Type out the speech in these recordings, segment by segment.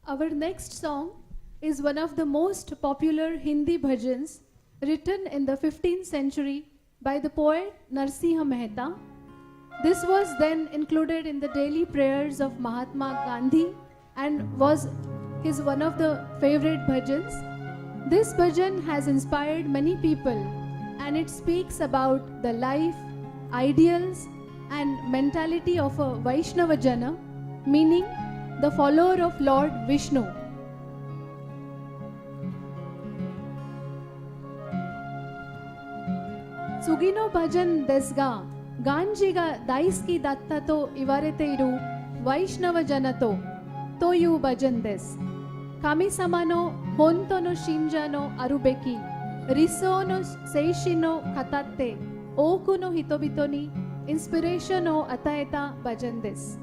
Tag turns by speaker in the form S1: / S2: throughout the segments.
S1: Our next song is one of the most popular Hindi bhajans written in the 15th century by the poet Narsimha Mehta. This was then included in the daily prayers of Mahatma Gandhi and was his one of the favorite bhajans. This bhajan has inspired many people and it speaks about the life, ideals and mentality of a Vaishnava Jana, meaning the follower of Lord Vishnu. Sugino bhajan desga Ganjiga daiski dattato ivarete iru Vaishnava janato toyu bhajan des. Kami samano hontono shinjano arubeki risono seishino katatte okuno hitobitoni inspiration o ataeta bhajan des.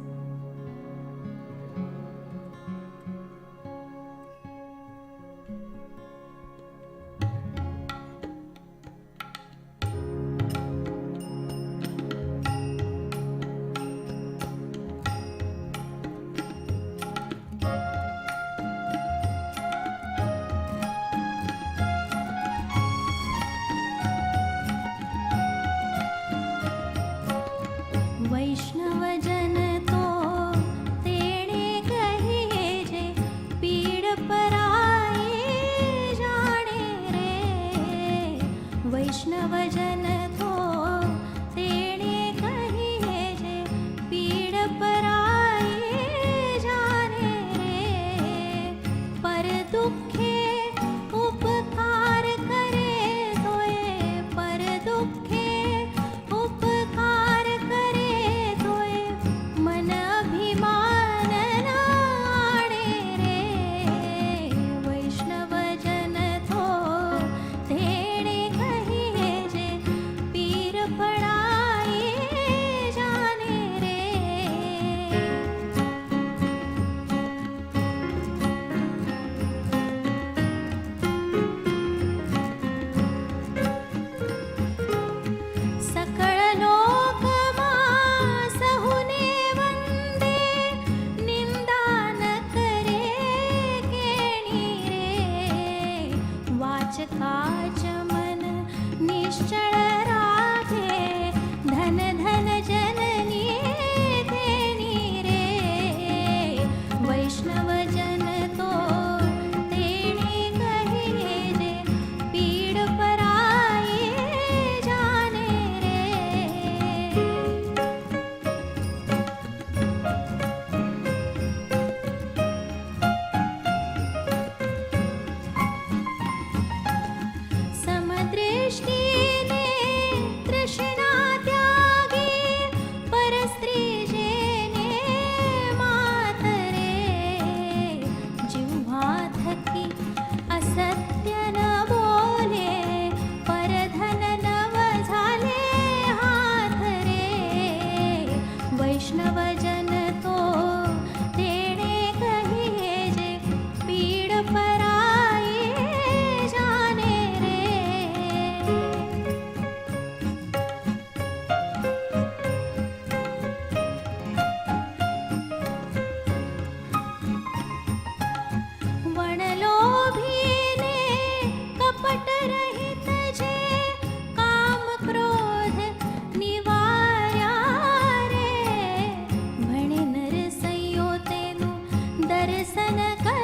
S2: वैष्णव जन तो तेणे कहिए जे पीड़ पराए जाने रे। वैष्णव जन तो तेणे कहिए जे पीड़ पराए जाने रे। पर दुखे उपकार करे तोए, पर दुखे उपकार करे तोए मन अभिमान नाणे रे। वैष्णव जन तो तेणे कहिए जे पीर पड़ाए जाने रे। सकळ लोकमा सहुने वंदे निंदा न करे केणी रे। वाचकाच मन निश्चळ राखे धन धन जननी तेणी रे। वैष्णव जन तो तेणे कहिए जे पीड़ पराए जाने रे। समदृष्टीने तृष्णा त्यागी परस्त्री जेने मातरे। जिव्हा थकी असत्य न बोले परधन नव झाले हात रे। वैष्णव जन तो तेणे कहिए जे पीड़ पराए जाने रे। वणलोभीने कपट रहित जे काम क्रोध निवार्या रे। म्हणे नरसैयो तेनु दर्शन कर